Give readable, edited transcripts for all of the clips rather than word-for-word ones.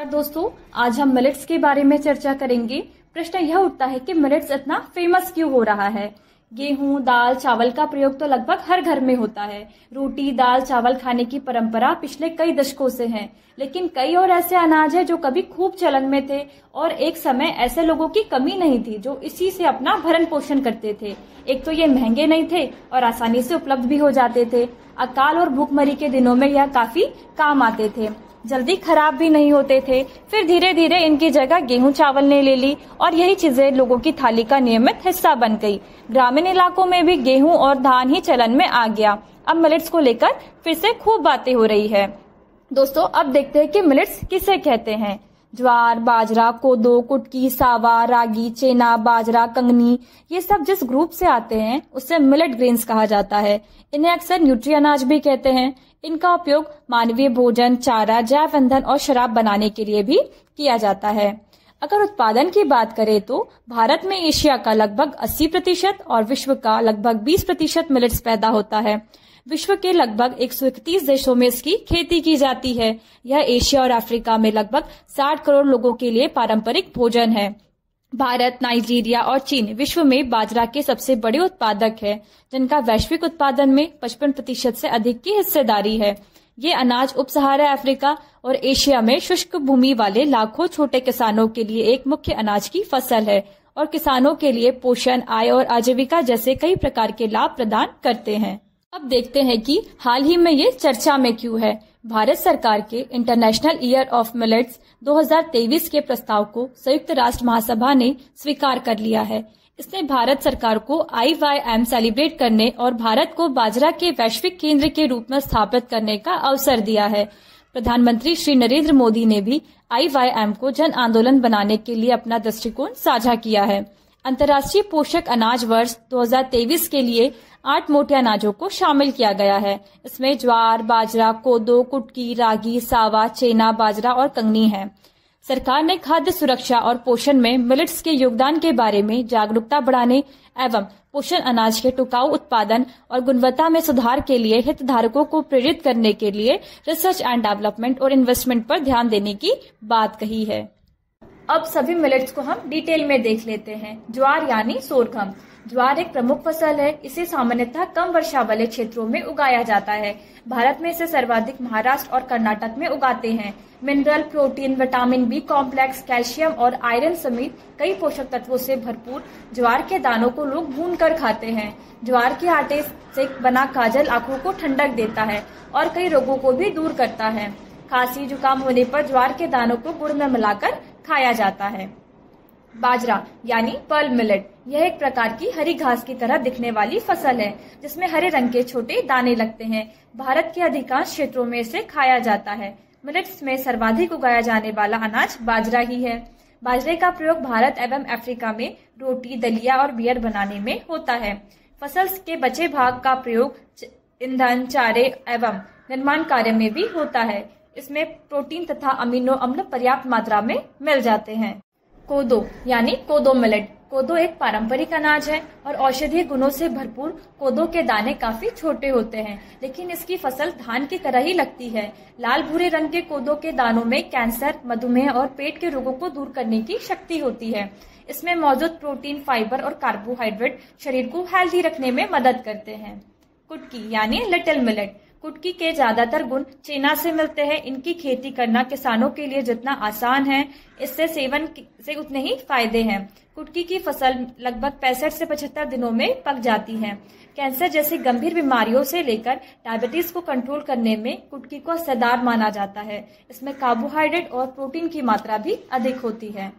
नमस्कार दोस्तों, आज हम मिलेट्स के बारे में चर्चा करेंगे। प्रश्न यह उठता है कि मिलेट्स इतना फेमस क्यों हो रहा है। गेहूं, दाल, चावल का प्रयोग तो लगभग हर घर में होता है। रोटी, दाल, चावल खाने की परंपरा पिछले कई दशकों से है, लेकिन कई और ऐसे अनाज है जो कभी खूब चलन में थे और एक समय ऐसे लोगों की कमी नहीं थी जो इसी से अपना भरण पोषण करते थे। एक तो ये महंगे नहीं थे और आसानी से उपलब्ध भी हो जाते थे। अकाल और भूखमरी के दिनों में यह काफी काम आते थे, जल्दी खराब भी नहीं होते थे। फिर धीरे धीरे इनकी जगह गेहूं चावल ने ले ली और यही चीजें लोगों की थाली का नियमित हिस्सा बन गई। ग्रामीण इलाकों में भी गेहूं और धान ही चलन में आ गया। अब मिलेट्स को लेकर फिर से खूब बातें हो रही है। दोस्तों, अब देखते हैं कि मिलेट्स किसे कहते हैं। ज्वार, बाजरा, कोदो, कुटकी, सावा, रागी, चेना, बाजरा, कंगनी, ये सब जिस ग्रुप से आते हैं उससे मिलेट ग्रेन्स कहा जाता है। इन्हें अक्सर न्यूट्री अनाज भी कहते हैं। इनका उपयोग मानवीय भोजन, चारा, जैव ईंधन और शराब बनाने के लिए भी किया जाता है। अगर उत्पादन की बात करें तो भारत में एशिया का लगभग 80% और विश्व का लगभग 20% मिलेट्स पैदा होता है। विश्व के लगभग 131 देशों में इसकी खेती की जाती है। यह एशिया और अफ्रीका में लगभग 60 करोड़ लोगों के लिए पारंपरिक भोजन है। भारत, नाइजीरिया और चीन विश्व में बाजरा के सबसे बड़े उत्पादक है, जिनका वैश्विक उत्पादन में 55% से अधिक की हिस्सेदारी है। ये अनाज उप सहारा अफ्रीका और एशिया में शुष्क भूमि वाले लाखों छोटे किसानों के लिए एक मुख्य अनाज की फसल है और किसानों के लिए पोषण, आय और आजीविका जैसे कई प्रकार के लाभ प्रदान करते हैं। अब देखते हैं कि हाल ही में ये चर्चा में क्यों है। भारत सरकार के इंटरनेशनल ईयर ऑफ मिलेट्स 2023 के प्रस्ताव को संयुक्त राष्ट्र महासभा ने स्वीकार कर लिया है। इसने भारत सरकार को IYM सेलिब्रेट करने और भारत को बाजरा के वैश्विक केंद्र के रूप में स्थापित करने का अवसर दिया है। प्रधानमंत्री श्री नरेंद्र मोदी ने भी IYM को जन आंदोलन बनाने के लिए अपना दृष्टिकोण साझा किया है। अंतर्राष्ट्रीय पोषक अनाज वर्ष 2023 के लिए 8 मोटे अनाजों को शामिल किया गया है। इसमें ज्वार, बाजरा, कोदो, कुटकी, रागी, सावा, चेना, बाजरा और कंगनी है। सरकार ने खाद्य सुरक्षा और पोषण में मिलेट्स के योगदान के बारे में जागरूकता बढ़ाने एवं पोषण अनाज के टिकाऊ उत्पादन और गुणवत्ता में सुधार के लिए हितधारकों को प्रेरित करने के लिए रिसर्च एंड डेवलपमेंट और इन्वेस्टमेंट पर ध्यान देने की बात कही है। अब सभी मिलेट्स को हम डिटेल में देख लेते हैं। ज्वार यानी सोरगम। ज्वार एक प्रमुख फसल है। इसे सामान्यतः कम वर्षा वाले क्षेत्रों में उगाया जाता है। भारत में इसे सर्वाधिक महाराष्ट्र और कर्नाटक में उगाते हैं। Mineral, protein, vitamin B complex, calcium और आयरन समेत कई पोषक तत्वों से भरपूर ज्वार के दानों को लोग भूनकर खाते हैं। ज्वार के आटे से बना काजल आंखों को ठंडक देता है और कई रोगों को भी दूर करता है। खांसी, जुकाम होने पर ज्वार के दानों को गुड़ में मिलाकर खाया जाता है। बाजरा यानी पर्ल मिलेट, यह एक प्रकार की हरी घास की तरह दिखने वाली फसल है जिसमें हरे रंग के छोटे दाने लगते हैं। भारत के अधिकांश क्षेत्रों में इसे खाया जाता है। मिलेट्स में सर्वाधिक उगाया जाने वाला अनाज बाजरा ही है। बाजरे का प्रयोग भारत एवं अफ्रीका में रोटी, दलिया और बियर बनाने में होता है। फसल के बचे भाग का प्रयोग ईंधन, चारे एवं निर्माण कार्य में भी होता है। इसमें प्रोटीन तथा अमीनो अम्ल पर्याप्त मात्रा में मिल जाते हैं। कोदो यानी कोदो मिलेट। कोदो एक पारंपरिक अनाज है और औषधीय गुणों से भरपूर कोदो के दाने काफी छोटे होते हैं, लेकिन इसकी फसल धान की तरह ही लगती है। लाल भूरे रंग के कोदो के दानों में कैंसर, मधुमेह और पेट के रोगों को दूर करने की शक्ति होती है। इसमें मौजूद प्रोटीन, फाइबर और कार्बोहाइड्रेट शरीर को हेल्दी रखने में मदद करते हैं। कुटकी यानी लिटिल मिलेट। कुटकी के ज्यादातर गुण चेना से मिलते हैं। इनकी खेती करना किसानों के लिए जितना आसान है, इससे सेवन से उतने ही फायदे हैं। कुटकी की फसल लगभग 65 से 75 दिनों में पक जाती है। कैंसर जैसी गंभीर बीमारियों से लेकर डायबिटीज को कंट्रोल करने में कुटकी को असरदार माना जाता है। इसमें कार्बोहाइड्रेट और प्रोटीन की मात्रा भी अधिक होती है।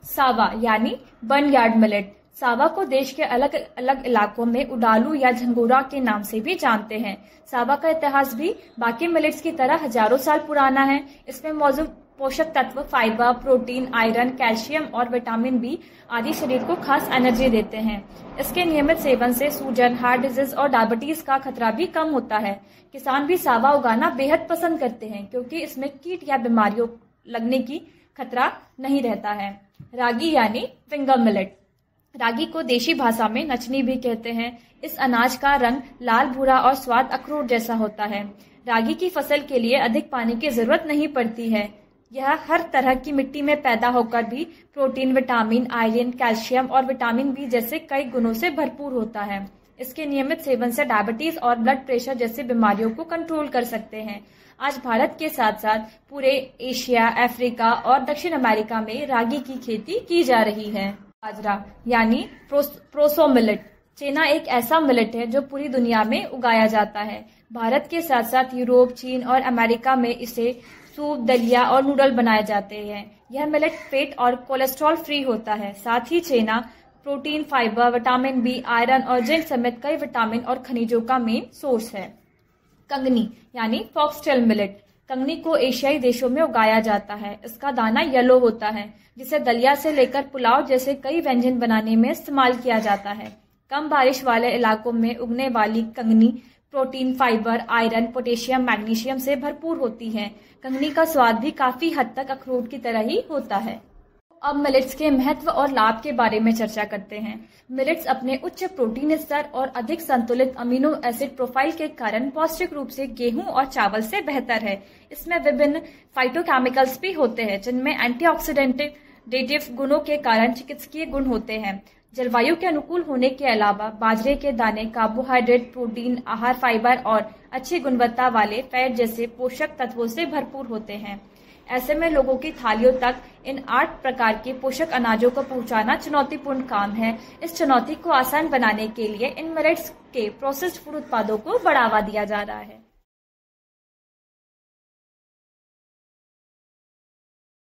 सावा यानी बर्नयार्ड मिलेट। सावा को देश के अलग अलग इलाकों में उडालू या झंगोरा के नाम से भी जानते हैं। सावा का इतिहास भी बाकी मिलेट्स की तरह हजारों साल पुराना है। इसमें मौजूद पोषक तत्व फाइबर, प्रोटीन, आयरन, कैल्शियम और विटामिन बी आदि शरीर को खास एनर्जी देते हैं। इसके नियमित सेवन से सूजन, हार्ट डिजीज और डायबिटीज का खतरा भी कम होता है। किसान भी सावा उगाना बेहद पसंद करते हैं क्योंकि इसमें कीट या बीमारियों लगने की खतरा नहीं रहता है। रागी यानी फिंगर मिलेट। रागी को देशी भाषा में नचनी भी कहते हैं। इस अनाज का रंग लाल भूरा और स्वाद अखरोट जैसा होता है। रागी की फसल के लिए अधिक पानी की जरूरत नहीं पड़ती है। यह हर तरह की मिट्टी में पैदा होकर भी प्रोटीन, विटामिन, आयरन, कैल्शियम और विटामिन बी जैसे कई गुणों से भरपूर होता है। इसके नियमित सेवन से डायबिटीज और ब्लड प्रेशर जैसी बीमारियों को कंट्रोल कर सकते हैं। आज भारत के साथ साथ पूरे एशिया, अफ्रीका और दक्षिण अमेरिका में रागी की खेती की जा रही है। बाजरा यानी प्रोसो मिलेट। चेना एक ऐसा मिलेट है जो पूरी दुनिया में उगाया जाता है। भारत के साथ साथ यूरोप, चीन और अमेरिका में इसे सूप, दलिया और नूडल बनाए जाते हैं। यह मिलेट फेट और कोलेस्ट्रॉल फ्री होता है। साथ ही चेना protein, fibre, vitamin B, iron और जिंक समेत कई विटामिन और खनिजों का मेन सोर्स है। कंगनी यानी फॉक्सटेल मिलेट। कंगनी को एशियाई देशों में उगाया जाता है। इसका दाना येलो होता है, जिसे दलिया से लेकर पुलाव जैसे कई व्यंजन बनाने में इस्तेमाल किया जाता है। कम बारिश वाले इलाकों में उगने वाली कंगनी protein, fibre, iron, potassium, magnesium से भरपूर होती है। कंगनी का स्वाद भी काफी हद तक अखरोट की तरह ही होता है। अब मिलेट्स के महत्व और लाभ के बारे में चर्चा करते हैं। मिलेट्स अपने उच्च प्रोटीन स्तर और अधिक संतुलित अमीनो एसिड प्रोफाइल के कारण पौष्टिक रूप से गेहूं और चावल से बेहतर है। इसमें विभिन्न फाइटोकेमिकल्स भी होते हैं, जिनमें एंटीऑक्सीडेंटिव गुणों के कारण चिकित्सकीय गुण होते हैं। जलवायु के अनुकूल होने के अलावा बाजरे के दाने कार्बोहाइड्रेट, प्रोटीन, आहार फाइबर और अच्छी गुणवत्ता वाले फैट जैसे पोषक तत्वों से भरपूर होते हैं। ऐसे में लोगों की थालियों तक इन 8 प्रकार के पोषक अनाजों को पहुंचाना चुनौतीपूर्ण काम है। इस चुनौती को आसान बनाने के लिए इन मिलेट्स के प्रोसेस्ड फूड उत्पादों को बढ़ावा दिया जा रहा है।